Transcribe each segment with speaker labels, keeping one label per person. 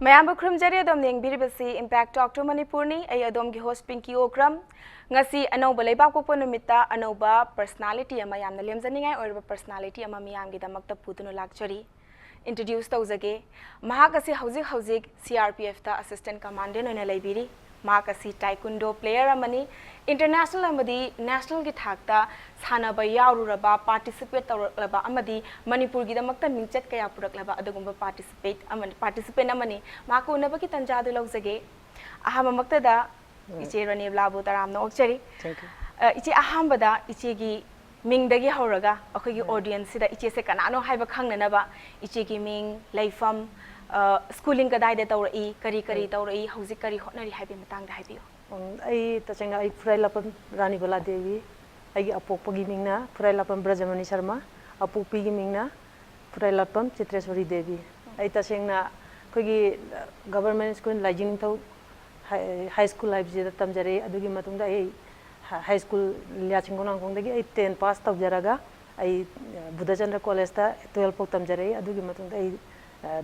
Speaker 1: Mayamba Krumjari Adom Ningbiribasi Impact Talk to Manipurni, a Adom gi host Pinky Okram, Ngasi Anoba Lebako Ponumita, Anoba personality Amayam the Limzaninga or personality Amamiam the Makta Putuno Luxury. Introduced Ozage, Mahakasi Hauzik CRPF the Assistant Commandant in a Liberi, Mahakasi Taekwondo player Amani, International Amadi, National Gitakta, Sanaba Yaruraba, participate Laba Amadi, Manipur Gidamakta Minchet Kaya Puraklaba, Adagumba participate Amani, Mako Nabaki Tanja de Lozage, Ahamamaktada, Ichirani Blabu Taram no Cherry, Ichi Ahambada, Ichigi. Ming dagi horaga akhoi audience sida iche se kanano haiba khangna naba iche gi ming leifam schooling kadai da tawrai kari tawrai hauzik kari hotnari haibe matang da haibiyo
Speaker 2: ai tachenga ai Phurailatpam Ranibala Devi ai gi apokpagi mingna Phurailatpam Brajamani Sharma apokpi gi mingna Phurailatpam Chitreswari Devi ai tachengna khoi gi government school lajing thau high school life je tamjare adugi matungda ai high school liachingona kongdagi ai 10 pass tawjaraga ai Budachandra college ta 12 pok tamjare adugi matungda ai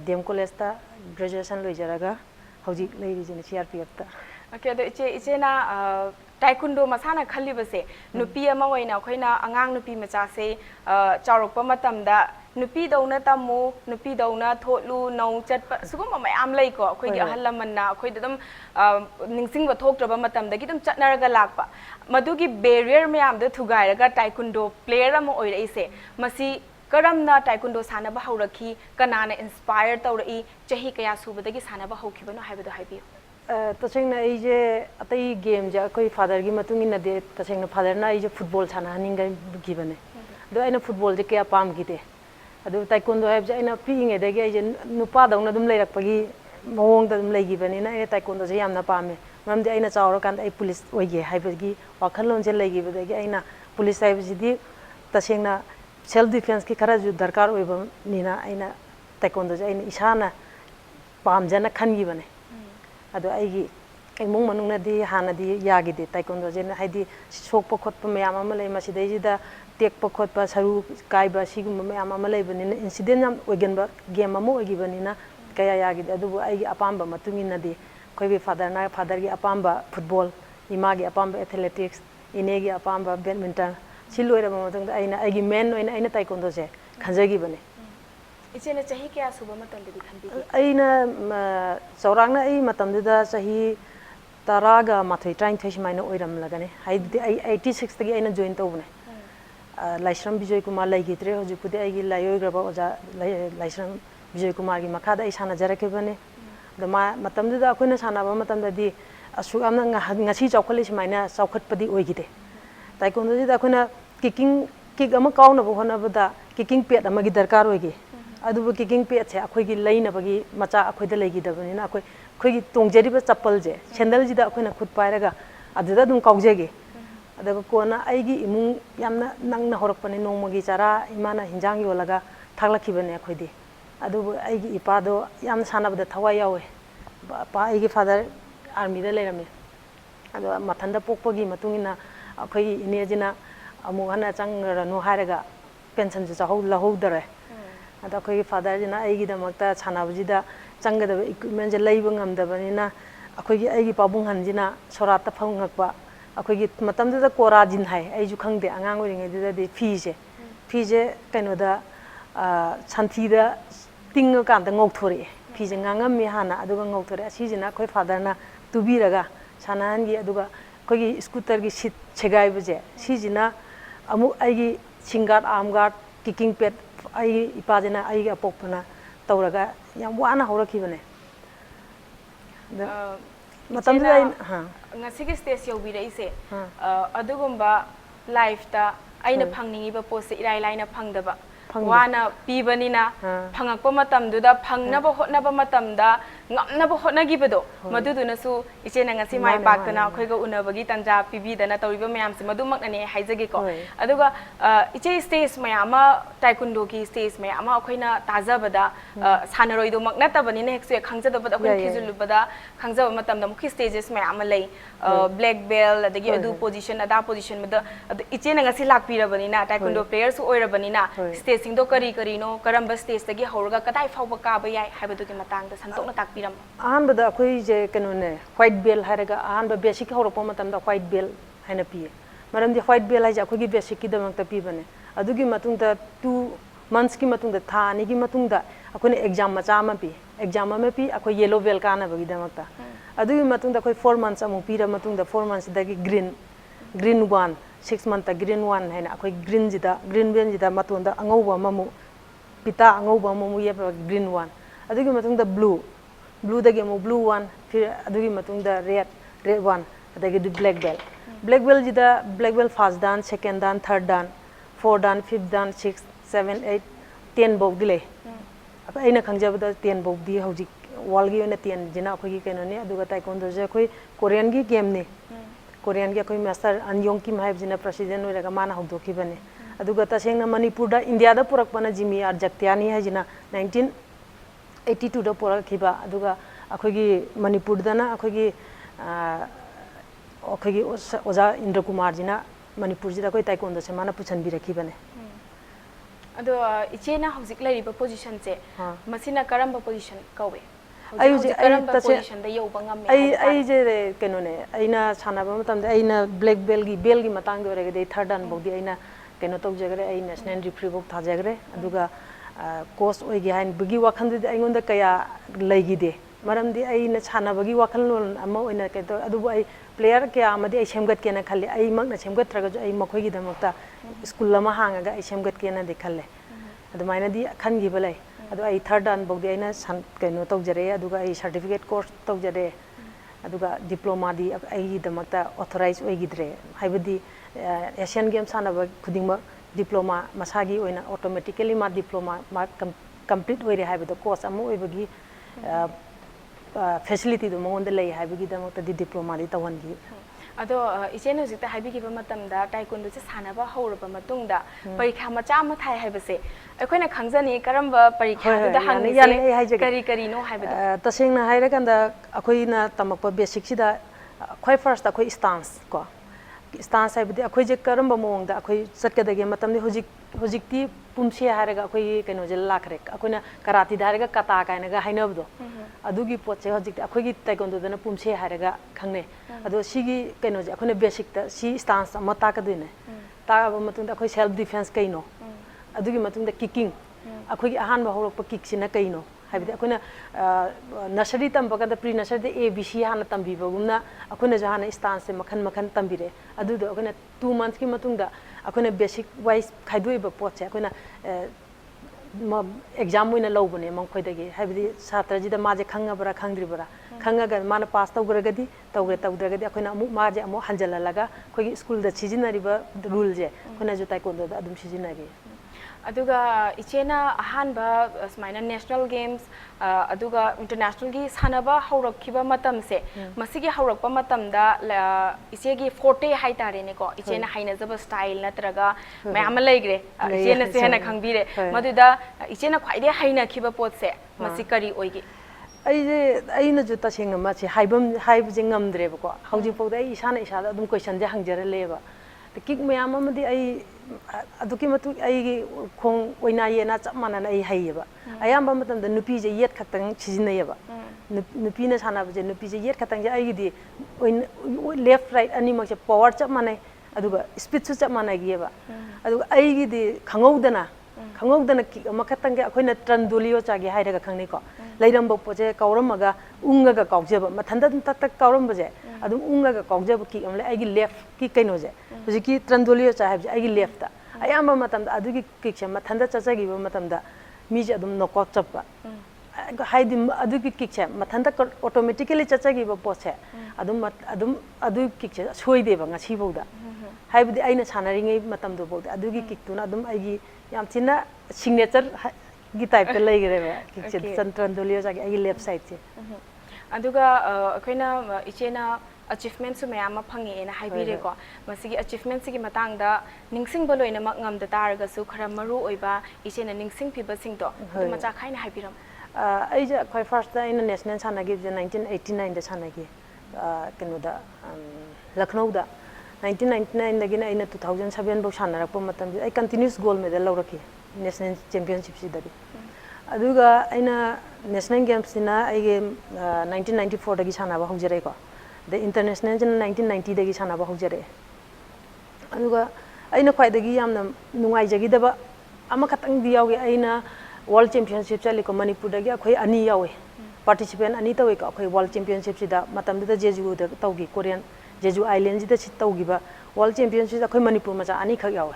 Speaker 2: DM college ta graduation loijaraga hauji leiri CRPF ta
Speaker 1: okay ado iche na taekwondo masana khalli base nupi ama oina khoina angang nupi macha se chaurokpa matamda nupi dauna tamu nupi dauna thotlu nau chatpa sugum mayam lei ko khoi gi ahal lamanna khoi dum ningsing ba thoktraba matamda gi dum chatnaraga lakpa madugi barrier mayam da thugairaga taekwondo player ama oiraise masi karamna taekwondo sanaba haurakhi kanana inspire tawrai chahi kaya subadagi sanaba haukibano haibado haibiyo
Speaker 2: tachengna ai je atai game ja koi father gi matungi na de tachengna father na ai je football sana ninga gibane do aina football je kya pam gite adu taekwondo hai je aina pinge de ge je nupa dauna dum leirak pagi mawong da dum leigi bani na ai taekwondo je yamna pame mam de aina chawra kan ai police oige haibagi wakhalon je leigi bade ge aina police hai ji di tachengna self defense ki khara ju darkar oiba nina aina taekwondo je aina isana pam jana khangi bane ado aigi engmong manungna di hana di yagi de taekwondo je haidi sokpa khotpa mayam ama lei masidai jida tekpa khotpa saru kaiba sigum mayam ama lei bani incident yam oigenba game ama oigi bani na kaya yagi de adu aigi apamba matungina di koi father gi apamba football imagi apamba athletics inegi apamba badminton siloira matungda aina aigi main oina aina taekwondo je khanjagi bani
Speaker 1: ichena chahi kya suba matam de khanbi
Speaker 2: aina saurangna ai matam da chahi taraga mathai train thai maina oiram lagane hai 86 tagi aina join tawne laisram Vijay Kumar laigitre hojupudi ai gi layoi graba oja laisram Vijay Kumar gi makhada ai sana jarake bane dama matam da akoina sana ba matam da di asu amna ngasi chawkhali maina chawkhatpadi oigide taekwondo ji da akoina kick ama kauna bo hona bada kicking pet ama gi darkar oigi adubu kicking pet se akhoi gi leina bagi macha akhoi da leigi dabani na akhoi gi tongjeri ba chappal je sandal ji da akhoi na khut pairaga aduda dum kaujege adaga kona aigi imung yamna nangna horakpani nongmagi chara imana hinjang yolaga thaglakhi bane akhoi di adubu aigi ipa do yam sanabda thawai yawe pa aigi father army da leirame ado mathanda pokpagi matungina akhoi inejina amu hana changra no haraga pension ju chahau lahodare ada koi father jina aigi da makta chanabuji da changada equipment je leiba ngamda banina akoi gi aigi pabung hanjina sorata phangakpa akoi gi matam da kora jin hai ai ju khangde angang oringai da de fi je kaino da chanthi da ting kan da ngokthore fi je ngangam mi hana aduga ngokthore asi jina koi father na tubiraga sanan gi aduga koi gi scooter gi sit chegai buje si jina amu aigi singat armguard kicking pad ai ipajena ai apokpana tawraga yam wana horaki bane matam da ha
Speaker 1: ngasigi stage yobi reise adugumba life ta aina phangningi ba post irai laina phangdaba wana pibanina phangakpa matamduda phangnaba hotnaba matamda ngamnaba hotnagi bedo maduduna su ichena ngasi mai paktana khoiga unabagi tanja pibidana tawriba mayam se madumaknane haijage ko aduga iche stage mayama taekwondo ki stage mayama khoina tajabada sanaroido makna tabani ne hekse khangjadabada khoi thizulubada khangjaba matamda mukhi stages mayama lei black belt adagi adu position ada position mada ichena ngasi lakpirabani na taekwondo players oirabani na stage singdo kari no karamba stage tagi horga kadai fawba ka ba yai haibadu ki matang da santokna tak ꯇꯥꯛꯄꯤꯔꯝꯃꯣ
Speaker 2: ꯑꯍꯥꯟꯕꯗ ꯑꯩꯈꯣꯏꯁꯦ ꯀꯩꯅꯣꯅꯦ white ꯕꯦꯜ ꯍꯥꯏꯔꯒ ꯑꯍꯥꯟꯕ basic ꯍꯧꯔꯛꯄ ꯃꯇꯝꯗ white ꯕꯦꯜ ꯍꯥꯏꯅ ꯄꯤꯌꯦ ꯃꯔꯝꯗꯤ ꯋꯥꯏꯠ ꯕꯦꯜ ꯍꯥꯏꯁꯦ ꯑꯩꯈꯣꯏꯒꯤ ꯕꯦꯁꯤꯛꯀꯤꯗꯃꯛꯇ ꯄꯤꯕꯅꯦ ꯑꯗꯨꯒꯤ ꯃꯇꯨꯡꯗ 2 monthsꯀꯤ ꯃꯇꯨꯡꯗ ꯊꯥ 2ꯒꯤ ꯃꯇꯨꯡꯗ ꯑꯩꯈꯣꯏꯅ ꯑꯦꯛꯖꯥꯝ ꯃꯆꯥ ꯑꯃ ꯄꯤ ꯑꯦꯛꯖꯥꯝ ꯑꯃ ꯄꯤ ꯑꯩꯈꯣꯏ ꯌꯦꯂꯣ ꯕꯦꯜ ꯀꯥꯅꯕꯒꯤꯗꯃꯛꯇ ꯑꯗꯨꯒꯤ ꯃꯇꯨꯡꯗ ꯑꯩꯈꯣꯏ 4 months ꯑꯃꯨꯛ ꯄꯤꯔ ꯃꯇꯨꯡꯗ 4 monthsꯗꯒꯤ green 1 6 months green 1 하이나 아코이 green지다 green ben지다 마톤다 앙오바 마무 피타 앙오바 마무 예바 green 1 아두기 마통다 blue다게 뭐 blue 1 फिर 아두기 마통다 red 1 아다게 black belt 지다 black belt first dan second dan third dan 4 dan 5th dan 6 7 8 10 bok dile aina khangjabada 10 bok di hojik walgi ona 10 jina akhoi kainone aduga taekwondo je akhoi korean gi game ne Korean gi akhoi master Anyong Kim haib jina president oiraga mana hogdoki bane aduga tasengna Manipur da India da purak pana Jimmy Arjaktiani hai jina 1982 da purak khiba aduga akhoi gi Manipur da na akhoi gi Oza Indra Kumar jina Manipur jida akhoi taekwondo se mana puchan bi rakhi bane
Speaker 1: ado ichena hojik lariba position se masina karamba position kawe
Speaker 2: ai
Speaker 1: position da yoba ngam
Speaker 2: ai je kenone aina sanaba matam de aina black belt gi matang de rege de third dan bodi aina keno tok jagre ai national referee bok tha jagre aduga coach oi gi hain bugi wakhan de aingon da kaya leigi de maram di aina sanaba gi wakhan lon ama oina ke to adubu ai player kya amadi ai semgat kena khalle ai mak na semgat traga jo ai makhoi gi damakta school lama hanga ga ai semgat kena de khalle adumaina di khan gi balai adu ai third dan bogdi aina san kaino tawjare aduga ai certificate course tawjare aduga diploma di ai damakta authorize oigidre haibadi Asian Games sanaba khudingma diploma masagi oina automatically ma diploma ma complete oire haibado course amu oibagi facility do mongonda lei haibagi damakta di diploma di tawangi
Speaker 1: ado ichen hojik ta haibi giba matamda taekwondo se sanaba hauraba matungda parikha macha ma thai haibase akoina khangjani karamba parikha da hangse kari no haibada
Speaker 2: tasengna haira kanda akoina tamakpa basic sida khoi first akoi stance ko stance haibadi akoi je karamba mongda akoi satkadage matamni hojikti pumse haraga akoi kaino je lakhre akoina karati daraga kata kaina ga hainabdo adugi poche hojik akoi gi taekwondo dana pumse haraga khangne ado sigi kaino je akoina basic ta si stance mata ka dine ta ba matunda akoi self defense kaino adugi matunda kicking akoi gi ahan ba horok pa kick sina kaino haibidi akoina nursery tambaga da pre nursery de abc hana tambi bagumna akoina jahana stance makhan tambire adu do akoina 2 months ki matungda akoina basic wise khaidoi ba poche akoina exam oina lobone mangkhoidagi haibidi satra ji da maje khangabara khangdribara khangaga mana pass tawgragadi tawdragadi akoina amu maje amu hanjalalaga khogi school da sijinariba rule je akoina jo taekwondo da adum sijinagi
Speaker 1: aduga ichena ahanba smaina national games aduga international gi sanaba haurakhiba matamse masigi haurakpa matamda ichegi forte haitare ne ko ichena haina jaba style natraga mayam laigre ichena se hana khangbire maduda ichena khwaide haina khiba potse masikari oigi
Speaker 2: aina ju tasengna ma chi haibje ngamdre ba ko hauji pawda ai isana isada adum question je hangjara leba kik mayam amadi ai aduki matu ai khong oina yena chamana ai haiyeba ayamba matamda nupi je yet khatang chijinayeba nupi na sana je nupi je yet khatang je ai di left right ani mak je power chamana aduga speed su chamana giyeba aduga ai gi di khangowdana ki makhatang ge akoina trandulio chagi hairaga khangni ko leirambo poje kauramaga ungaga kaujeba mathanda tak kauram baje adum ungaga kaujeba ki amle ai gi left ki kaino je hujiki trandolio chahab je ai gi left ta ayamba matamda adugi kiksha mathanda chachagi ba matamda mije adum nokok chappa haidi adugi kiksha mathanda automatically chachagi ba poche adum adu kiksha soide ba ngasi bauda haibdi aina sanaringai matamdo bauda adugi kiktuna adum ai gi yam china signature gi type ta laigre ba kiksha trandolio chagi ai left side che
Speaker 1: aduga akoina ichena achievement su mayama phangi ena haibire ko masigi achievement sigi matangda ningsing boloina mak ngamda taraga su khara maru oiba ichena ningsing phiba singdo duma cha khaina haibiram
Speaker 2: ai ja khoi first da in national sana gi 1989 da sana gi kenu da Lucknow da 1999 da gi na ina 2007 bo sana rakpa matam ai continuous gold medal lawraki national championship si da aduga aina national games sina aige 1994 dagi sanaba hojare ko the international jin 1990 dagi sanaba hojare aduga aina khwai dagi yamna nungai jagi daba ama khatang di yawi aina world championship chali ko manipur dagi akhoi ani yawe participant ani tawe ko akhoi world championship sida matam da jeju da tawgi korean jeju island sida chi tawgi ba world championship akhoi manipur macha ani khak yawe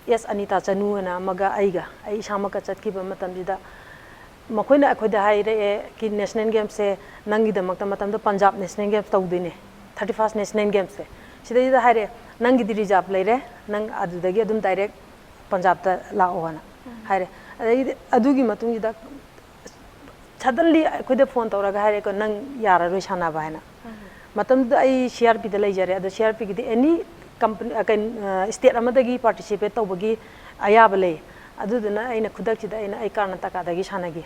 Speaker 2: yes anita chanu na maga aiga ai samaka chatki ba matam sida makoina akhoi da haire ki national games se nangi da makta matam da punjab national games tawdine 31st national games se sida da haire nangi di reserve leire nang adu dagi adum direct punjab ta laona haire adugi matung da suddenly akhoi da phone tawraga haire ko nang yara roi sana ba haina matam da ai CRP da leijare adu CRP gi any company state amadagi participate tawbagi ayaba le aduduna aina khudak chida aina ai karnataka dagi sanagi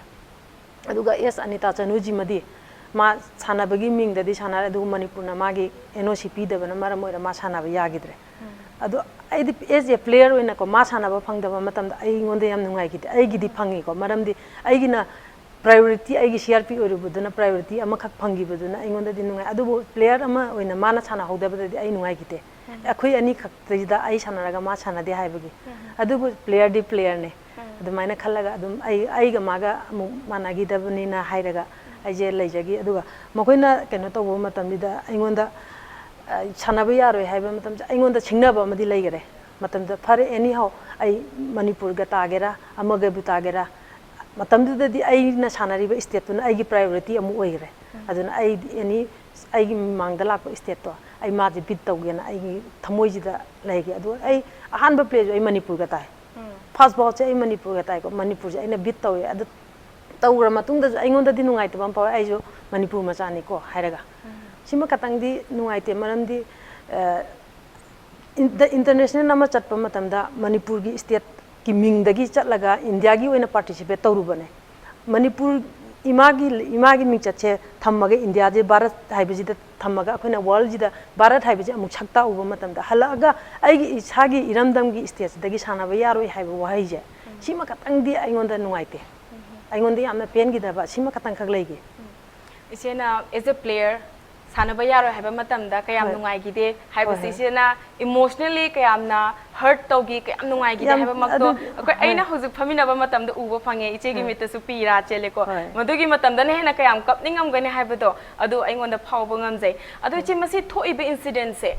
Speaker 2: aduga yes anita chanuji madi ma sanabagi ming dadi sanare adu manipur na magi NOC pidabana mara moira ma sanaba yagidre adu ai as a player oina ko ma sanaba phangdaba matam da ai ngonde yam nungai gidi ai gidi phangi ko maramdi ai gina priority ai gi CRP orubuduna priority ama khak phangi buduna ai ngonde di nungai adu player ama oina mana sana hodaba dadi ai nungai gite akhoi ani khak da ai sanaraga ma sanade haibagi adu player di player ne adu maina khallaga adu ai ga maga managi dabani na hairaga ai je leijagi aduga makoina keno to bo matam da ai ngonda sanaba yaroi haiba matam ai ngonda singnaba madi leigare matam da fare anyhow ai manipur ga tagera amaga bu tagera matam da di ai na sanari ba state na ai gi priority amu oigre aduna ai any ai gi mangdala ko state to ai ma ji bit tawgena ai gi thamoi ji da leige adu ai ahan ba play ai manipur ga tai first ball che ai manipur ga tai ko manipur je ai na bit tawe adu tawra matung da ai ngonda di nungai tabam pa ai jo manipur ma chani ko hairaga sima katang di nungai te maram di international nama chatpa matam da manipur gi state ki ming dagi chatlaga india gi oina participate tawru bane manipur imagi ming chatche thammaga india je bharat haibaji da thammaga akhona world ji da bharat haibaji amuk chakta uba matam da halaga ai gi isagi iramdam gi state dagi sanaba yaroi haiba wahai je sima katang di ai ngonda nungai te ai ngonda yamna pen gi da ba sima katang khak leige
Speaker 1: isena as a player sanaba yaroi haiba matam da kayam nungai gi de haiba isena emotionally kayamna hurt togi kayam nungai gi de haiba makto akoi aina hojik phamina ba matam da uba phange iche gi mita su pira chele ko madugi matam da ne hena kayam kapningam gane haiba do adu aingonda phawba ngamjai adu iche masi thoi be incident se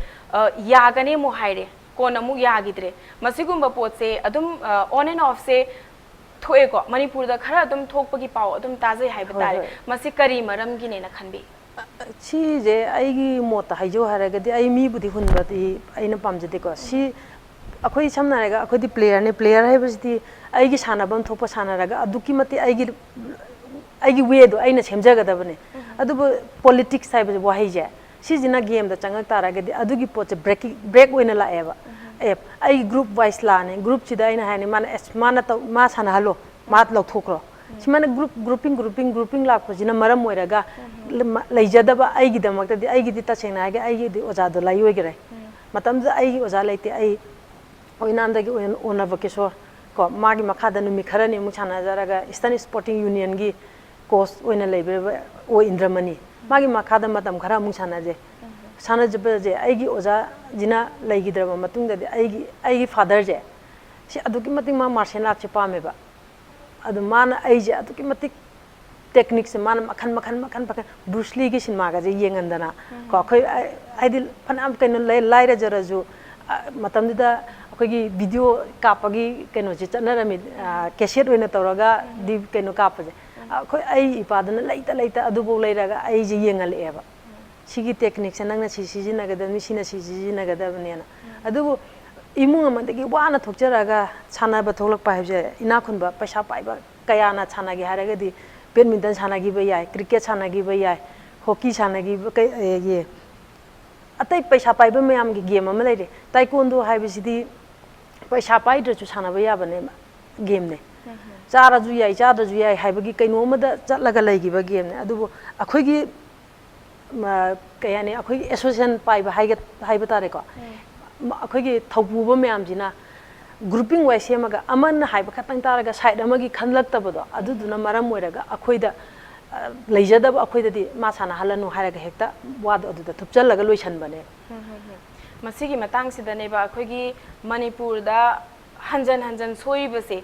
Speaker 1: yagane mo haire kona mu yagidre masigumba pot se adum on and off se thoe ko manipur da khara adum thokpagi paw adum tajai haiba tare masi kari maram gi ne na khanbi
Speaker 2: si je aigi mota haijo haragadi ai mi budi hunbati aina pamjade ko si akhoi samna raga akhoi di player ne player haibasti aigi sanabam thopa sanaraga aduki mati aigi way do aina semjaga bane adu politics haiba bo haije si jina game da changak taragadi adugi poche break oina la eba ai group wise la ne group chida aina hani mana to ma sana halo mat lok thokro simana grouping la ko jina maram oiraga leijadaba aigi damakta di aigi di ta chena ga aigi di oja do lai oigre matam da aigi oja laite ai oinam da gi ona vakesor ko magi makhada numi kharani mu chana jaraga Eastern Sporting Union gi coach oina leibe o Indramani magi makhada matam khara mu chana je sana jaba je aigi oja jina leigi drama matung da aigi father je si aduki mating ma martial arts pame ba adu mana aije aduki matik technique se man makhan Bruce Lee gi cinema ga je yengandana ko khoi aidil phanam kaino laira jaraju matam da khoi gi video kapagi kaino je chanarami cassette oina tawraga di kaino kapaje khoi ai ipadana leita adu bo leiraga ai je yengal eba sigi technique se nangna siji naga da misina siji naga da bnena adu imung amandagi wana thokjaraga sanaba tholak paibje ina khunba paisa paiba kayana chanagi haragadi badminton sanagi ba yai cricket sanagi ba yai hockey sanagi ba ye atai paisa paiba mayam gi game ama leire taekwondo haibisidi paisa paidra chu sanaba yabane game ne chara ju yai haibagi kaino amada chatlaga leigiba game ne adubu akhoi gi kayane akhoi association paiba haiba tare ko akhoi gi thopuba mayam jina grouping wise semaga aman haiba khatang taraga side amagi khanlak tabado aduduna maram oiraga akhoida leijadab akhoida di ma sana halanu hairaga hekta wad aduda thupchallaga loisan bane
Speaker 1: masigi matang sidaneba akhoigi Manipur da hanjan soibase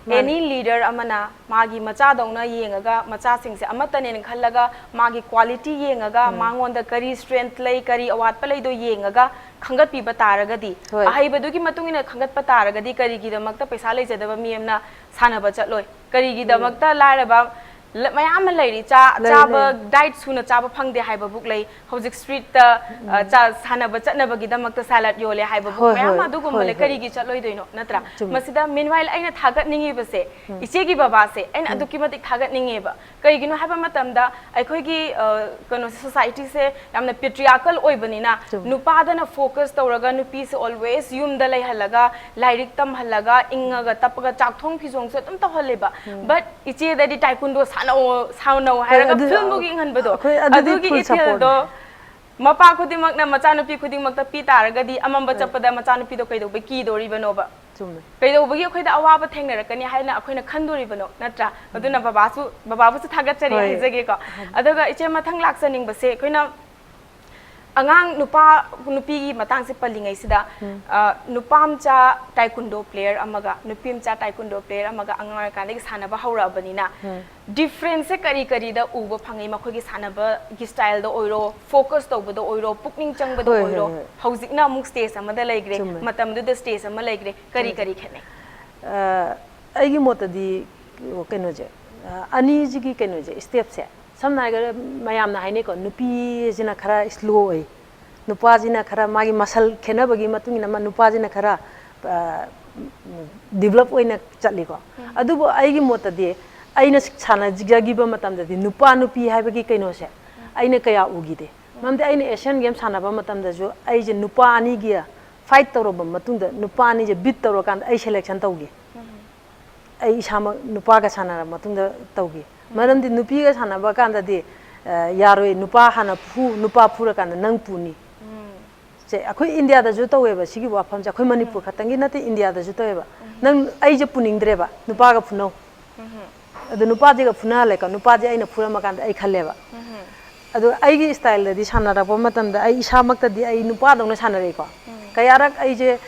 Speaker 1: any leader amana magi macha dongna yengaga macha singse amatane khallaga magi quality yengaga mangonda kari strength lay kari awat palai do yengaga khangat pi bataragadi ahaibadugi matungina khangat pataragadi kari gi damakta paisa leijadaba miyamna sanaba chatloi kari gi damakta laraba mayam lairi chaba diet suna chaba phangde haiba buk lei hojik street ta sanaba chatnaba gi damakta salad yole haiba buk mayam adugum male kari gi chatloi doino natra masida meanwhile aina thagat ningi base iche gi baba se aina aduki matik thagat ningi ba kari gi no haiba matamda aikhoi gi kono society se yamna patriarchal oibanina nupa dana focus tawraga nupi se always yum da lei halaga lairik tam halaga ingaga tapaga chakthong phizong se tum tawhaleba but iche da di taekwondo Sauno, Haraga film booking and Bado. Aduki Itildo Mapa Kudimak Namachanopi Kudimak the Pita Ragadi, Amamba Chapada Machanopido Kaido, Bekido Ribanova. Kaido Bukida Awaba Tanger, Kani Hana Akuna Kandu Ribano, Natra, Aduna Babasu, Babasu Tagatari, Zagika. Adaga Ichamatang Laxaning Base, Kuna Angang nupi matang si palingay sida nupam cha taekwondo player amaga nupim cha taekwondo player amaga angang kanig sanaba haura banina difference kari da uba phangai makhogi sanaba gi style do oiro focus to bodo oiro pukning chang bodo oiro haujikna muk stage amada laigre matam du stage ama laigre kari khene
Speaker 2: aigi mota di keno je ani ji gi keno je step se samna ga mayam na haine ko nupi jina khara slow oi nupa jina khara magi masal khena bagi matung ina nupa jina khara develop oina chatli ko adubo aigi mota di aina sana jigagi ba matam da di nupa nupi hai bagi kaino se aina kaya ugi de mamde aina Asian game sana ba matam da jo ai je nupa ani gi fight toro ba matung da nupa ani je beat toro kan ai selection tawgi ai sama nupa ga sana matung da tawgi Madam di nupi ga sana ba kan da di yaroi nupa hana nupa pura kan nang puni che akhoi India da ju tawe ba sigi wa pham ja akhoi Manipur khatangi nate India da ju tawe ba nang ai je puning dre ba nupa ga phuno adu nupa je ga phuna le ka nupa je aina phura ma kan ai khalle ba adu ai gi style da di sana ra ba matam da ai isa mak ta di ai nupa dong na sana re ko kayarak ai je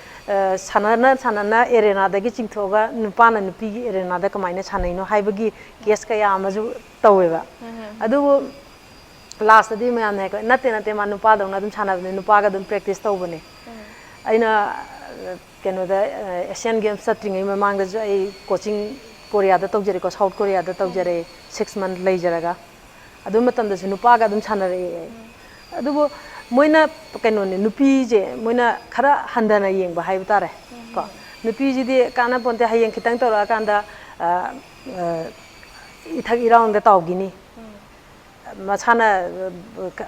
Speaker 2: sanana arena da gi chingthoga nupa na nupi gi arena da kamaina sanai no haibagi case kaya amaju taweba adu last di me amne ko nate ma nupa dong na dum sana ne nupa ga dum practice tawbane aina keno da Asian Games satring me mang da jo ai coaching Korea da tawjere ko South Korea da tawjere 6 month lei jaraga adu matam da nupa ga dum sana re adu moina keno ne nupi je moina khara handana yeng ba hai tare ko nupi ji de kana ponte hayeng khitang tora kanda ithak iraung da tawgini machana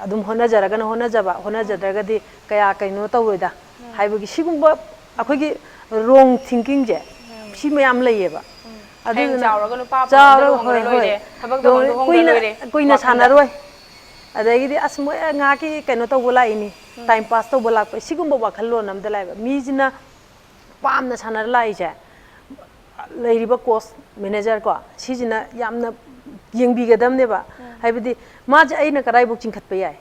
Speaker 2: adum hona jaraga na hona jadaga di kaya kaino tawroida haibagi sigumba akhogi wrong thinking je si mayam leyeba adu
Speaker 1: jawraga nu pa loire thabak do loire
Speaker 2: koina sanaroi adagidi asmo nga ki kaino to bola ini time pass to bola pa sigumba wakhalo nam dalai ba mijina pamna sanar lai je leiriba cost manager ko sijina yamna yengbi gadam ne ba haibidi ma je aina karai buk chingkhat pe yai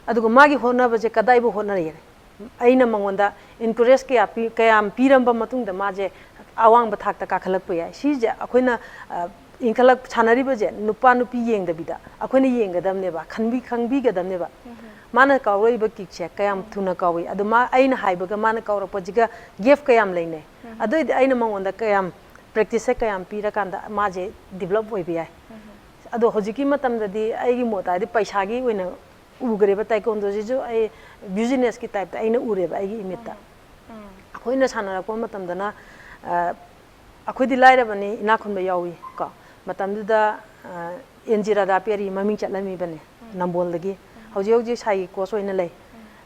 Speaker 2: adugo magi hona ba je kadai bu hona re aina mangonda encourage ke api kayam piramba matung da ma je awang ba thak ta ka khalak pe yai si je akoina inkalak chanari ba je nupa nupi yeng da bida akoina yeng gadam ne ba khangbi gadam ne ba mana kawroi ba kikche kayam thuna kawi aduma aina haiba ga mana kawra pajiga gef kayam leine adoi aina mangonda kayam practice kayam pira kanda maje develop oi bi ai ado hojiki matam da di aigi mota di paisa gi oina ugre ba taekwondo ji jo ai business ki type aina ure ba aigi imita akoina sanara ko matam da na akoi di laira bani ina khun ba yawi ko matam da enjira da peri maming chatlami bane nambol dagi hauji sai ko soina lei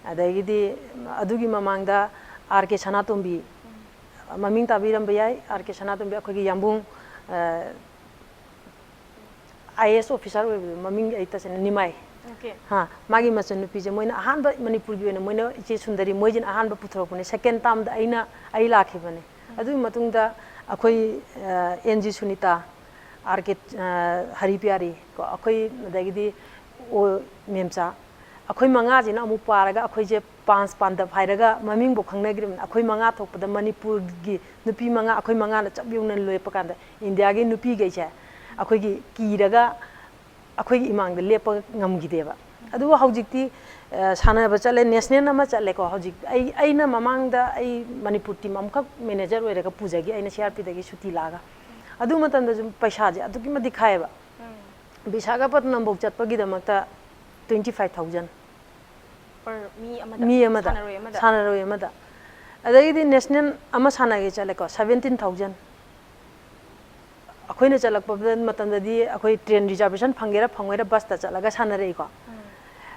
Speaker 2: adagi di adugi mamang da RK Sanatombi maming tabiram bayai RK Sanatombi akogi yambung IS officer maming aita sen nimai ha magi masan nupi je moina ahan ba Manipur gi moina ichi sundari moijin ahan ba puthro pune second time da aina ai lakhi bane ꯑꯗꯨꯒꯤ ꯃꯇꯨꯡꯗ ꯑꯩꯈꯣꯏ NG Sunita RK Haripyari ꯀꯣ ꯑꯩꯈꯣꯏ ꯑꯗꯒꯤꯗꯤ ꯃꯦꯝꯆꯥ ꯑꯩꯈꯣꯏ ꯃꯉꯥꯁꯤꯅ ꯑꯃꯨꯛ ꯄꯥꯔꯒ ꯑꯩꯈꯣꯏꯁꯦ ꯄꯥꯟꯁ ꯄꯥꯟꯗꯞ ꯍꯥꯏꯔꯒ ꯃꯃꯤꯡꯕꯨ ꯈꯪꯅꯈ꯭ꯔꯤꯕꯅꯤ ꯑꯩꯈꯣꯏ ꯃꯉꯥ ꯊꯣꯛꯄꯗ ꯃꯅꯤꯄꯨꯔꯒꯤ ꯅꯨꯄꯤ ꯃꯉꯥ ꯑꯩꯈꯣꯏ ꯃꯉꯥꯅ ꯆꯞ ꯌꯨꯡꯅ ꯂꯦꯞꯄ ꯀꯥꯟꯗ ꯏꯟꯗꯤꯌꯥꯒꯤ ꯅꯨꯄꯤꯈꯩꯁꯦ ꯑꯩꯈꯣꯏꯒꯤ ꯀꯤꯔꯒ ꯑꯩꯈꯣꯏꯒꯤ ꯏꯃꯥꯡꯗ ꯂꯦꯞꯄ ꯉꯝꯈꯤꯗꯦꯕ ꯑꯗꯨꯕꯨ ꯍꯧꯖꯤꯛꯇꯤ ꯁꯥꯟꯅꯕ ꯆꯠꯂꯦ ꯅꯦꯁꯅꯦꯜ ꯑꯃ ꯆꯠꯂꯦꯀꯣ ꯍꯧꯖꯤꯛ ꯑꯩꯅ ꯃꯃꯥꯡꯗ ꯑꯩ ꯃꯅꯤꯄꯨꯔ ꯇꯤꯝ ꯑꯃꯈꯛ ꯃꯦꯅꯦꯖꯔ ꯑꯣꯏꯔꯒ ꯄꯨꯖꯈꯤ ꯑꯩꯅ CRPꯗꯒꯤ ꯁꯨꯇꯤ ꯂꯥꯛꯑꯒ ꯑꯗꯨ ꯃꯇꯝꯗꯁꯨ ꯄꯩꯁꯥꯁꯦ ꯑꯗꯨꯛꯀꯤ ꯃꯇꯤꯛ ꯈꯥꯏꯌꯦꯕ ꯕꯤꯁꯥꯈꯥꯄꯠꯅꯝꯐꯥꯎ ꯆꯠꯄꯒꯤꯗꯃꯛꯇ 25,000 mi amada sanaroi amada adagidi national ama sanage chaleko 17,000 akoina chalakpa matamdadi akoi train reservation phangera phangwera bus ta chalaga sanarei ko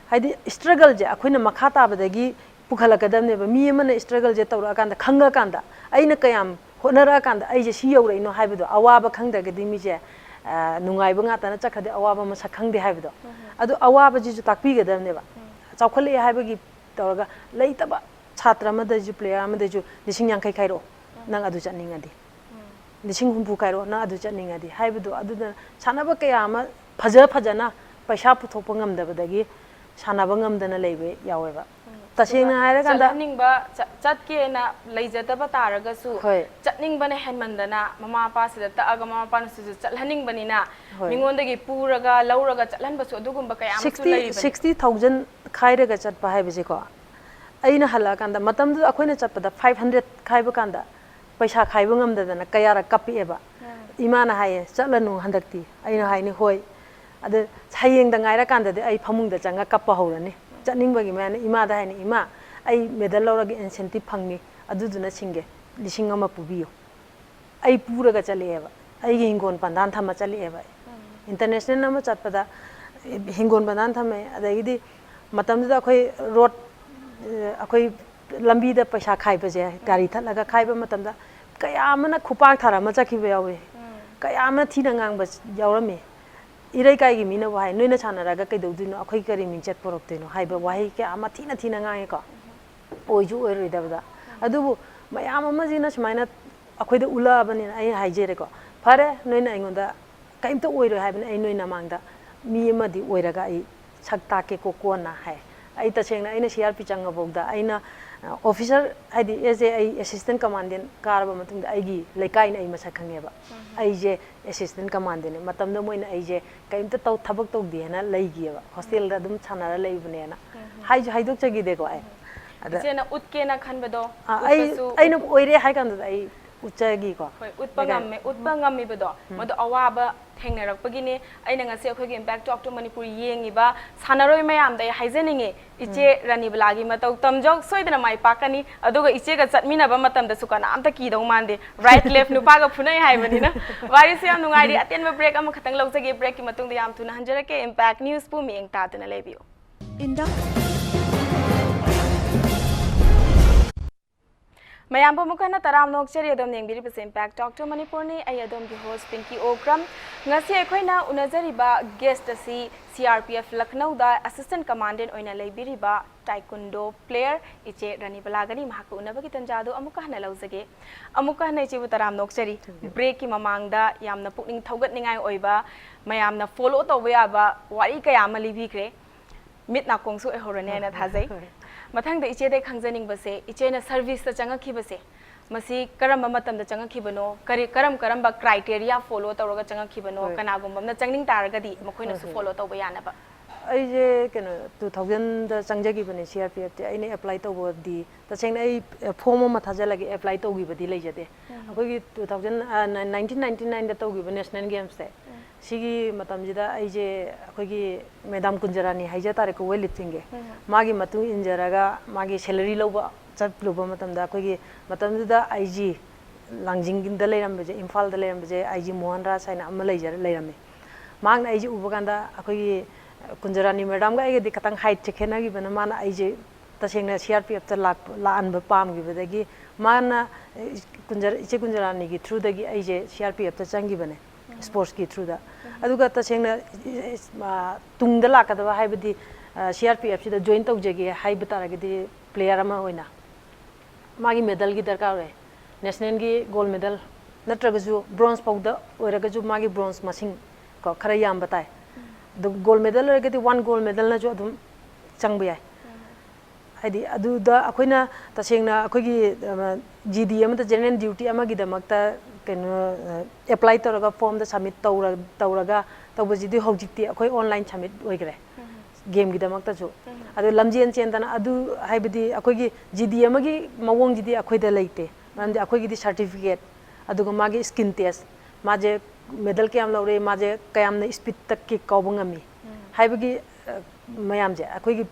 Speaker 2: haidi struggle je akoina makha tabadagi pukhalakadamne ba mi amana struggle je tawra kanda khanga kanda aina kayam honara kanda aije si yaureino haibido awaba khangdagadi mi je nungaiba ngata na chakhade awaba ma sakhangde haibido adu awaba ji ju takpigadamne ba chaukhale haibagi tawraga leitaba chhatra amadaju player amadaju lising yang khairo nang adu chatningadi lising humpu khairo na adu chatningadi haibido aduda sanaba kaya ama phajana paisa puthokpa ngamdabadagi sanaba ngamdana leibe yaweba tasena haira kanda
Speaker 1: ningba chatke na leijataba taragasu chatningbana henmandana mama pa sida taaga mama pa su chathaningbani na mingondagi puraga lauraga chatlanbasu adugumba kaya amu leibe
Speaker 2: 60,000 khairaga chatpa haibese ko aina hala kanda matamdu akoina chatpada 500 khaiba kanda paisa khaiba ngamdadana kayara kapieba imana haye chatlanu handakti aina haini hoi adu sayeng da ngaira kanda de ai phamungda changa kappa horani chatningbagi mana ima da haini ima ai medal lauragi incentive phangni aduduna singe lising ama pubiyo ai puraga chaleeba ai hingon pandan thama chaleeba international nama chatpada hingon pandan thame adagidi matamda akhoi road akhoi lambi da paisa khaiba je gari thalaga khaiba matamda kaya amana khupak thara ma chakhiba yawe kaya amana thina ngang ba yawrame irai kai gi mina wahai noina chanaraga kaidodino akhoi kari min chat porokteno haiba wahai ke ama thina ngang ko oiju oiroi dabda adubu mayam ama jina smaina akhoi da ula bani ai haijere ko fare noina ingonda kaimta oiroi haibani ai noina mangda mi amadi oiraga ai sakta ke ko kona hai ai tasengna aina CRP changa bogda aina officer haidi as ai assistant commandant karaba matungda aigi laikai na ai masa khangeba ai je assistant commandant ne matamda moina ai je kaimta taw thabak taw de na laigiyeba hostel da dum chanara laibne na haidok chagi de ko ai
Speaker 1: ada jena utke na khanbado
Speaker 2: ai aina oire hai kan da ai uchagi ko
Speaker 1: utpangam mi bedo modo awaba thengnarakpagine aina ngase akhoi gi impact talk to Manipur yengiba sanaroi mayam dai haijeninge iche Ranibala gi matau tamjok soidana mai pakani aduga iche ga chatmina ba matam da sukana amta ki dong mande right left nupa ga phunai haibani na wari se am nungai ri aten ba break am khatang lawjage break ki matung da yam thuna hanjarake impact news pu mi eng ta tuna lebiyo mayam mukana taram nokchari adom nengbiri base impact talk to Manipur ni ai adom gi host Pinky Okram ngasi ekhoina unajari ba guest asi CRPF Lucknow da assistant commandant oina leibiri ba taekwondo player iche Ranibala gani mahaka unabagi tanjadu amuka hana laujage amuka hana iche bu taram nokchari break ki mamangda yamna pukning thogat ningai oiba mayamna follow tawba yaba wari kaya ma libikre mitna kongsu e horane na thajai mathang da iche de khangjaning base iche na service ta changa khibase masi karam matam da changa khibano karam ba criteria follow tawraga changa khibano kana gum na changning targa di makoina su follow tawba yana ba
Speaker 2: ai je keno 2000 da changjagi bane CRPF te ai ne apply tawbo di ta chengna ai form ma thajalagi apply tawgi badi leijate akogi 1999 da tawgi national games te sigi matamjida ai je akogi madam kunjarani haija tare ko weightlifting ge magi matu injaraga magi salary loba chapluba matamda akogi matamda IG langjing da leiram beje imphal da leiram beje IG mohan ra saina am leirame magna IG ubaganda akogi kunjarani madam ga ai de katang height chekhena gi bana mana IG tasengna CRPF ta la anba pam gi bedagi mana kunjarani gi through dagi IG CRPF ta changi bane sports ki through da aduga tasengna tungda lakadaba haibadi CRPF sida join tawjage haibata ragidi player ama hoina magi medal gi darkar we national gi gold medal natragaju bronze powder oiragaju magi bronze masing ko khara yam batai the gold medal oiragadi one gold medal na jo adum changba yai haidi adu da akoina tasengna akogi GD amata general duty amagi damakta keno apply toraga form da submit tawraga tawbajidi hojikti akoi online submit oigre game gi damakta jo adu lamjen chendana adu haibidi akogi GD amagi mawong jidi akoi da leite manди akoi gi certificate aduga magi skin test maje medal kyam lawre maje kayam na speed tak ki kawbangami haibigi mayam je akoi gi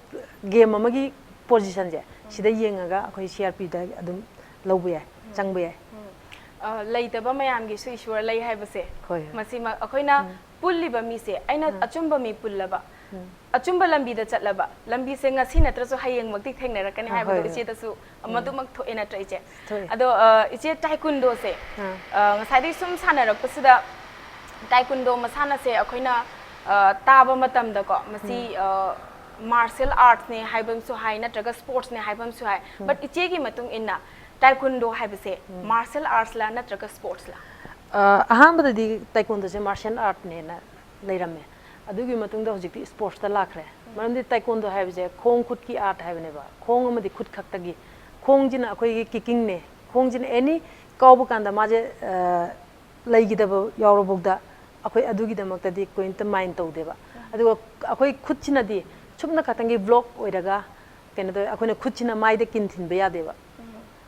Speaker 2: game amagi position je sida yengaga akoi CRP da adum lawbu ya changbu ya
Speaker 1: leitaba mayam gi su issue lay haibase masi ma akoina pulliba mi se aina achumba mi pullaba achumba lambi da chatlaba lambi se ngasi natra so hayeng makti thengna rakani haibado iche ta su amadu mak tho ena tra iche ado iche taekwondo se ngasai di sum sana rak pasida taekwondo masana se akoina taba matam da ko masi martial arts ne haibam su hai natraga sports ne haibam su hai but iche gi matung inna taekwondo haibase martial arts la natraga sports la
Speaker 2: ahambada di taekwondo se martial art ne na leirame adugi matungda hojikti sports ta lakhre maramdi taekwondo haibase khong khut ki art haibane ba khong amadi khut khaktagi khong jina akoi gi kicking ne khong jina any kawbu kanda maje leigi da yawrobogda akoi adugi damakta di kointa mind tawdeba aduga akoi khut jina di chupna khatangi block oiraga keno akoina khut jina mai da kin thin beya deba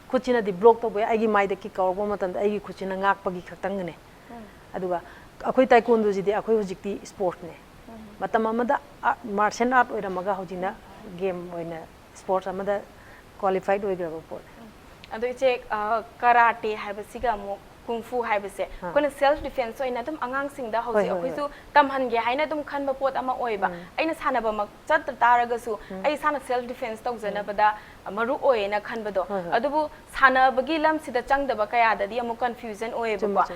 Speaker 2: kuchina di block to boy agi mai da ki kawbo matan agi kuchina ngak pagi khaktang ne aduga akoi taekwondo ji di akoi hojikti sport ne matam amada martial art oira maga hojina game oina sports amada qualified oigra bo
Speaker 1: adu che karate haibasiga mo kung fu haibase kona self defense oina dum angang sing da hoji akoi su tamhan ge haina dum khanba pot ama oiba aina sanaba mak chat taraga su ai sana self defense tawjana bada maru oina khanbado adubu sanabagi lam sida changdaba kaya da di amu confusion oiba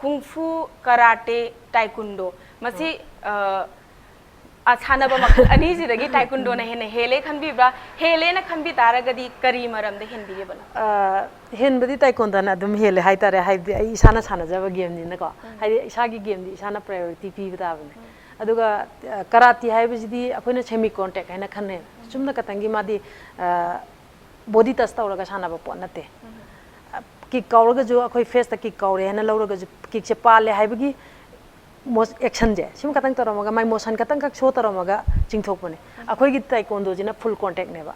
Speaker 1: kung fu karate taekwondo masi sanaba mak ani jidagi taekwondo na hene hele khanbi bra hele na khanbi taragadi kari maram de henbi ge bala
Speaker 2: henbadi taekwondo na dum hele hai tare hai di isana sana jaba game ni na ko hai isagi game di isana priority pi bada bane aduga karate hai bidi akoina semi contact haina khanne chumna katangi madi body touch tawraga sana ba pot nate kick kawraga jo akoi face ta kick kawre haina lawraga jo kick se pale hai bigi action je sim katang taramaga mai motion katang kak show taramaga chingthok bane akoi gi taekwondo jina full contact ne ba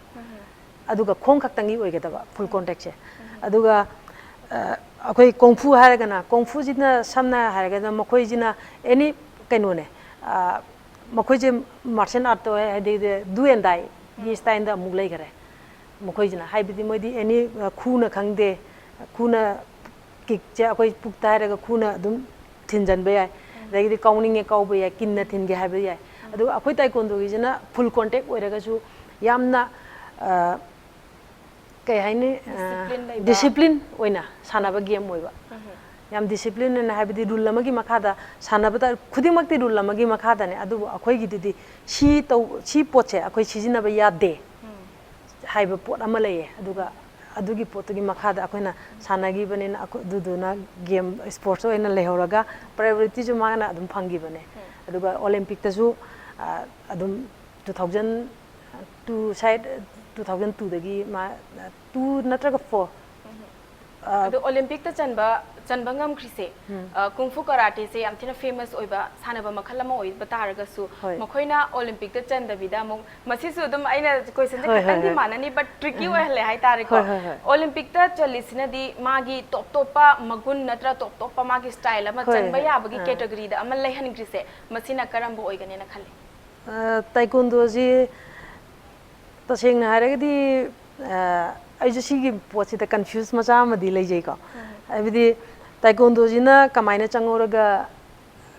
Speaker 2: aduga khong khaktangi oigeda ba full contact che aduga akoi kung fu haraga na kung fu jina samna haraga na makoi jina any kaino ne makoi je martial art to hai de do and die gi style da muglai gare makoi jina hai bidi modi any khuna khangde khuna kick che akoi pukta haraga khuna dum thinjan be ai dagi counting e kau be kin na thin ge ha be ya adu akoi taekwondo gi jina full contact oiraga su yamna kai haini discipline oina sanaba game oiba yam discipline na habidi rule lamagi makhada sanaba ta khudimak ti rule lamagi makhada ne adu akoi gi didi si to si poche akoi sijina ba ya de haiba pot amalaye aduga adugi potugi makhada akoina sanagi bane na duduna game sports oina lehoraga priority ju mana adum phangi bane aduga olympic ta ju adum 2002 side 2002 dagi ma 2 natraga 4
Speaker 1: adu olympic ta chanba ngam khrise kung fu karate se am thina famous oiba sanaba makhalama oiba taraga su makhoina olympic ta chanda bida mo masi su dum aina question je katandi manani but tricky oi hale hai tare ko olympic ta chalisina di magi top pa magun natra top pa magi style ama chanba ya bagi category da ama lehan khrise masina karambo oigane na khale
Speaker 2: taekwondo ji taseng haraga di aiju sigi pochi ta confuse macha ma di lei jai ko abidi taekwondo jina kamaina changoraga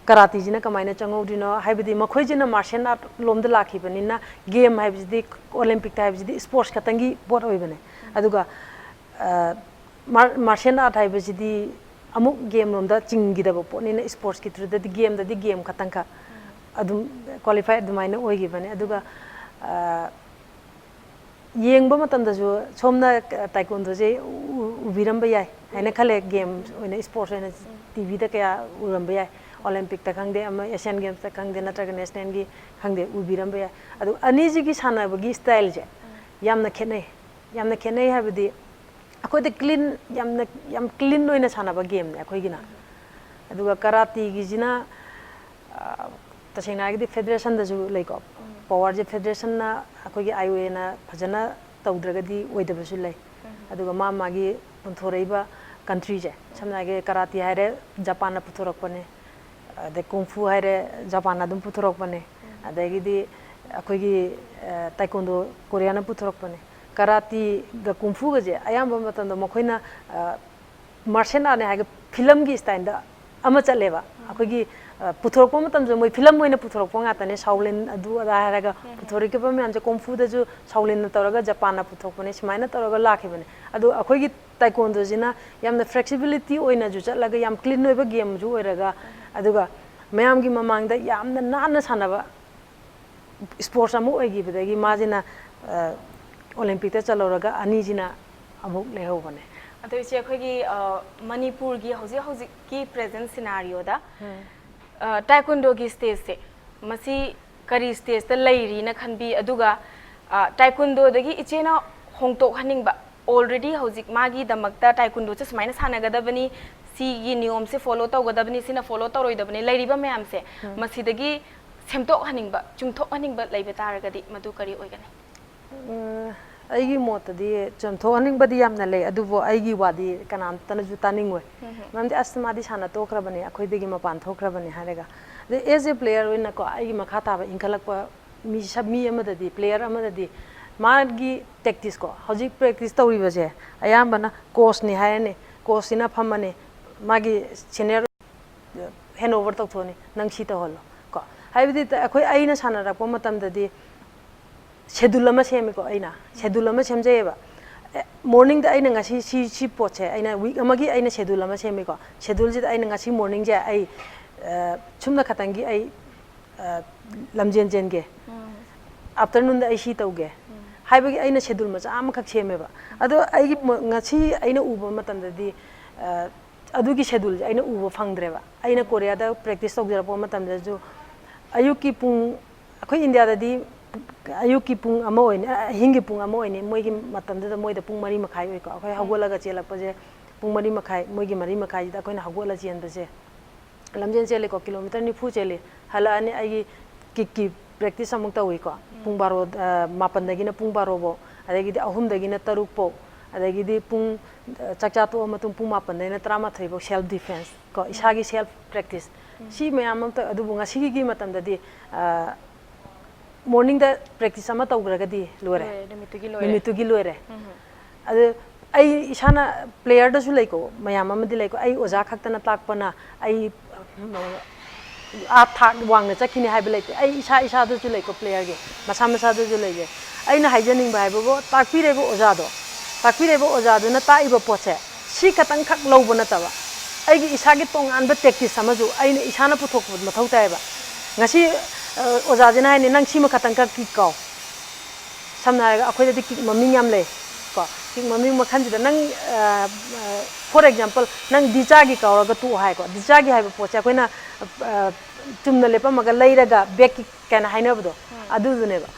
Speaker 2: karate jina kamaina changodino haibidi makhoi jina martial art lomda lakhi banina game haibidi olympic haibidi sports katangi bot oibane aduga martial art haibidi amuk game lomda chingida bo nina sports ki through the game da di game katangka adum qualified dumaina oigi bane aduga yengba matamdasu somna taekwondo je ubiramba yai haina khale game oina sports oina tv da kaya uramba yai olympic ta khangde ama asian games ta khangde natraga national gi khangde ubiramba yai adu aniji gi sanaba gi style je yamna khenai habidi akoi de clean yam clean oina sanaba game ne akoi gina aduga karate gi jina tasena gi federation da ju laiko power je federation na akoi gi IOA na phajana tawdragadi oidabasu lai aduga magi punthoreiba country je samna ge karate haire japan na puthorakpane de kung fu haire japan na dum puthorakpane adagi di akoi gi taekwondo korea na puthorakpane karate ga kung fu ga je ayamba matanda mokoina martial art ne haige film gi style da ama chaleba akoi gi puthorokpa matam je moi film moina puthorokpa ngata ne shaolin adu ada haraga puthorike pa me anje kung fu da ju shaolin na taraga japan na puthokpane simaina taraga lakhibane adu akoi gi taekwondo jina yamna flexibility oina ju chalaga yam clean oiba game ju oiraga aduga mayam gi mamang da yamna nana sanaba sports amu oigi bedagi majina olympic ta chaloraga ani jina amu lehobane
Speaker 1: ado iche khoi gi manipur gi hoji ki present scenario da taekwondo gi stage se masi kari stage ta lairi na khanbi aduga taekwondo dagi iche na hongtok haningba already hoji magi damakta taekwondo che smaina sanagadabani si gi niyom se follow tawgadabani sina follow tawroidabani lairiba mayam se masi dagi semtok haningba chungthok haningba laiba taragadi madu kari oigani
Speaker 2: aigi motadi chumthok haningba di yamna lei adubo aigi wadi kanam tana ju taningwe mamdi asmadi sana tokrabani akhoi degi mapan thokrabani haraga the as a player when ko aigi makha ba inkalakpa mi sabmi amadadi player amadadi magi tactics ko hoji practice tawriba je ayambana coach ni hayane coach ina phamane magi senior handover tawthoni nangsi ta holo ko haibidi akhoi aina sana rakpa matam dadi schedule ma semi ko aina schedule ma semjeba morning da aina ngasi si poche aina week amagi aina schedule ma semi ko schedule ji aina ngasi morning je ai chumna khatangi ai lamjen jenge afternoon da ai si tawge haibagi aina schedule ma am khak semeba ado ai ngasi aina uba matam dadi adugi schedule aina uba phangdreba aina korea da practice tawjara po matam da jo ayuki pung akhoi india da di ayuki pung ama oine hingi pung ama oine moigi matam da moida pung mari makhai oi ko akhoi hagolaga chelakpa je pung mari makhai moigi mari makhai da akhoi na hagola chen da je lamjen chele ko kilometer ni phu chele hala ani ai ki practice amuk ta oi ko pung baro mapan dagi na pung baro bo adagi di ahum dagi na taruk po adagi di pung chakcha to matung pung mapan dai na trama thai bo self defense ko isagi self practice si me amam ta adu bunga sigi gi matam da di morning da practice ama tawgraga di lore nimitugi lore adu ai isana player da su laiko mayam ama di laiko ai oja khaktana takpana ai a thak wang na chakini haibe laite ai isa da su laiko player ge masa da su laige ai na haijaning ba haibo takpi rebo oja do na taiba poche si khatang khak lobo na tawa ai gi isa ge tong an ba practice samaju ai na isana puthok mathau taiba ngasi oja jina ni nang sima khatang ka ki kaw samna ga akhoi da ki maming yam le ko ki maming makhan ji da nang for example nang dicha gi kaw ga tu hai ko dicha gi hai ba pocha koi na tumna lepa maga leiraga back ki kana haina bdo adu dune ba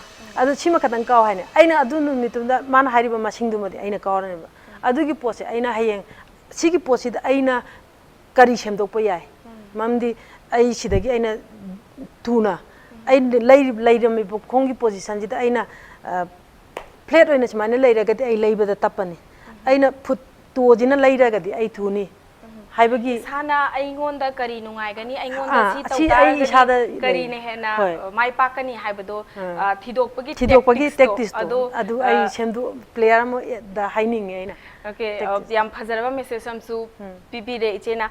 Speaker 2: adu sima khatang kaw haina aina adu nu mitumda man hari ba masing du madi aina kaw ne ba adu gi poche aina hayeng sigi pochi da aina kari semdok pa yai mamdi ai sidagi aina tuna ai leirami khongi position ji da aina plate oina chmane leiragadi ai leibada tapani aina phut to jina leiragadi ai thuni haibagi
Speaker 1: sana aingonda kari nungai gani aingonda si tawta kari ne hena mai pakani haibado thidokpagi tactics
Speaker 2: adu ai semdu player mo da haining aina
Speaker 1: okay yam phajaraba message amsu pp de ichena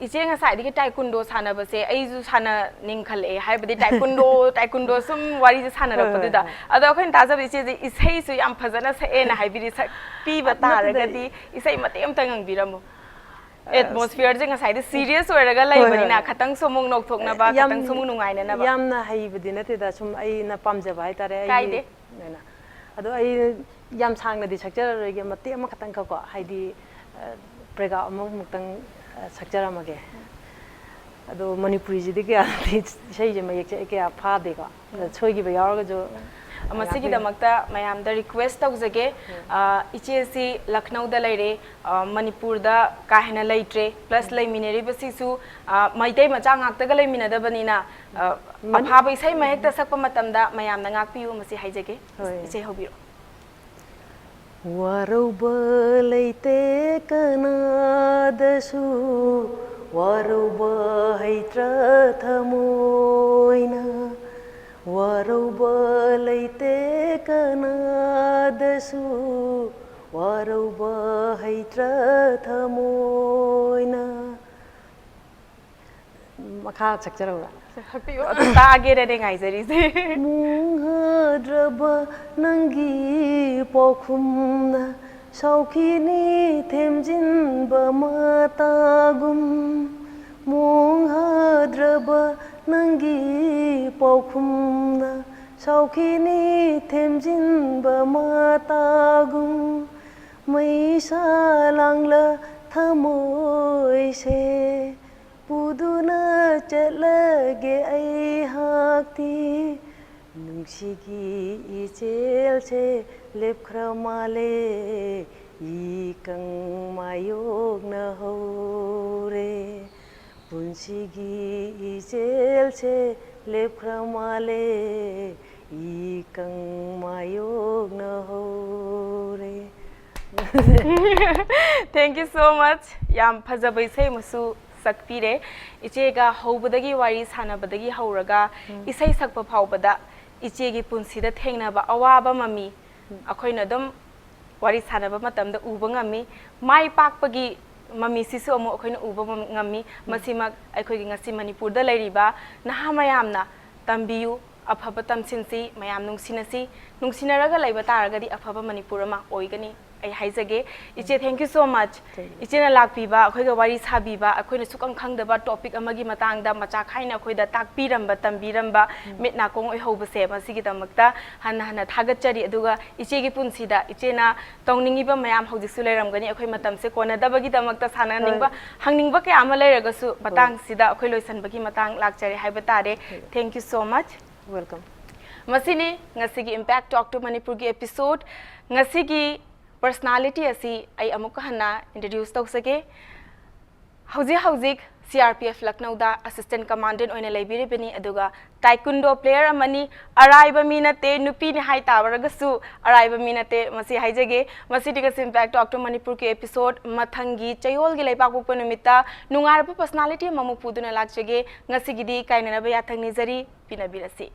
Speaker 1: iche nga sai digi taekwondo sana base ai ju sana ningkhale haibadi taekwondo sum wari ju sana rapadu da ado khain tajab iche ji isai su yam phajana sa e na haibiri sa pi bata ragadi isai matem tangang biramu atmosphere je nga sai de serious oraga laibani na khatang somung nok thokna ba khatang somung nungai na ba
Speaker 2: yamna haibadi na te da sum ai na pamja bai tare ai
Speaker 1: kaide
Speaker 2: na ꯑꯗꯣ ꯑꯩ ꯌꯥꯝ ꯁꯥꯡꯅꯗꯤ ꯁꯛꯆꯔꯔꯣꯏꯒꯦ ꯃꯇꯦꯛ ꯑꯃꯈꯛꯇꯪ ꯈꯛꯀꯣ ꯍꯥꯏꯗꯤ ꯄ꯭ꯔꯦꯒꯥ ꯑꯃꯃꯨꯛꯇꯪ ꯁꯛꯆꯔꯝꯃꯒꯦ ꯑꯗꯣ ꯃꯅꯤꯄꯨꯔꯤꯁꯤꯗꯤ ꯀꯌꯥꯗꯤ ꯏꯁꯩꯁꯦ ꯃꯌꯦꯛꯁꯦ ꯑꯩ ꯀꯌꯥ ꯐꯥꯗꯦꯀꯣ ꯁꯣꯏꯈꯤꯕ ꯌꯥꯎꯔꯒꯁꯨ
Speaker 1: ꯃꯁꯤꯒꯤꯗꯃꯛꯇ ꯃꯌꯥꯝꯗ ꯔꯤꯀ꯭ꯋꯦꯁ ꯇꯧꯖꯒꯦ ꯏꯆꯦꯁꯤ ꯂꯈꯅꯧꯗ ꯂꯩꯔꯦ ꯃꯅꯤꯄꯨꯔꯗ ꯀꯥ ꯍꯦꯟꯅ ꯂꯩꯇ꯭ꯔꯦ ꯄ꯭ꯂꯁ ꯂꯩꯃꯤꯟꯅꯔꯤꯕꯁꯤꯁꯨ ꯃꯩꯇꯩ ꯃꯆꯥ ꯉꯥꯛꯇꯒ ꯂꯩꯃꯤꯟꯅꯗꯕꯅꯤꯅ ꯑꯐꯥꯕ ꯏꯁꯩ ꯃꯍꯦꯛꯇ ꯁꯛꯄ ꯃꯇꯝꯗ ꯃꯌꯥꯝꯅ ꯉꯥꯛꯄꯤꯌꯨ ꯃꯁꯤ ꯍꯥꯏꯖꯒꯦ ꯏꯆꯦ ꯍꯧꯕꯤꯔꯣ
Speaker 2: ꯋꯥꯔꯧꯕ ꯂꯩꯇꯦ ꯀꯅꯥꯗꯁꯨ ꯋꯥꯔꯧꯕ ꯍꯩꯇ꯭ꯔ ꯊꯃꯣꯏꯅ ꯋꯥꯔꯧꯕ ꯂꯩꯇꯦ ꯀꯅꯥꯗꯁꯨ ꯋꯥꯔꯧꯕ ꯍꯩꯇ꯭ꯔ ꯊꯃꯣꯏꯅ ꯃꯈꯥ ꯁꯛꯆꯔꯧꯔꯥ
Speaker 1: ꯇꯥꯒꯦꯔꯅꯦ ꯉꯥꯏꯖꯔꯤꯁꯦ
Speaker 2: ꯃꯨꯡꯍꯗ꯭ꯔꯕ ꯅꯪꯒꯤ ꯄꯥꯎꯈꯨꯝꯅ ꯁꯥꯎꯈꯤꯅꯤ ꯊꯦꯝꯖꯤꯟꯕ ꯃꯇꯥꯒꯨꯝ ꯃꯨꯡꯍꯗ꯭ꯔꯕ ꯅꯪꯒꯤ ꯄꯥꯎꯈꯨꯝꯅ ꯁꯥꯎꯈꯤꯅꯤ ꯊꯦꯝꯖꯤꯟꯕ ꯃꯇꯥꯒꯨꯝ ꯃꯩꯁꯥ ꯂꯥꯡꯂ ꯊꯃꯣꯏꯁꯦ ꯄꯨꯗꯨꯅ ꯆꯠꯂꯒꯦ ꯑꯩꯍꯥꯛꯇꯤ ꯅꯨꯡꯁꯤꯒꯤ ꯏꯆꯦꯜꯁꯦ ꯂꯦꯞꯈ꯭ꯔ ꯃꯥꯜꯂꯦ ꯏꯀꯪ ꯃꯥꯌꯣꯛꯅꯍꯧꯔꯦ ꯄꯨꯟꯁꯤꯒꯤ ꯏꯆꯦꯜꯁꯦ ꯂꯦꯞꯈ꯭ꯔ ꯃꯥꯜꯂꯦ ꯏꯀꯪ ꯃꯥꯌꯣꯛꯅꯍꯧꯔꯦ
Speaker 1: Thank you so much. Yam fazaba isai musu sakpire. Ichega hobadagi wari sanabadagi hauraga isai sakpa phaubada ichegi punsida thengnaba awaba mami akhoina dum wari sanaba matamda uba ngami mai pakpagi mami sisu amu akhoina uba ngami masimak aikhogi ngasi Manipur da lairiba naha mayamna tambiyu afaba tamsinsi mayam nungsinasi nungsinaraga laiba taragadi afaba Manipur ama oigani ai haizage iche thank you so much iche na lakpiba akhoiga wari sabiba akhoina sukang khangdaba topic amagi matangda macha khaina akhoida takpiramba tambiramba mitna kong oi hobase masigi damakta hana thagachari aduga iche gi punsida iche na tongningiba mayam hojiksu leiramgani akhoi matamse kona dabagi damakta sana ningba hangningba kya ama leiragasu matang sida akhoi loisanbagi matang lakchari haiba tare thank you so much
Speaker 2: welcome
Speaker 1: masini ngasigi impact talk to Manipur gi episode ngasigi personality asi ai amuka hana introduce tausage hauzik CRPF Lucknow da assistant commandant oina laibiri bani aduga taekwondo player amani araiba minate nupi ni hai tawaragasu araiba minate masi haijage masi diga impact talk to Manipur ke episode mathangi chayol gi laipak pokpa numita nungarba personality mamu puduna lakchege ngasi gidi kainana ba yathang nizari pinabirasi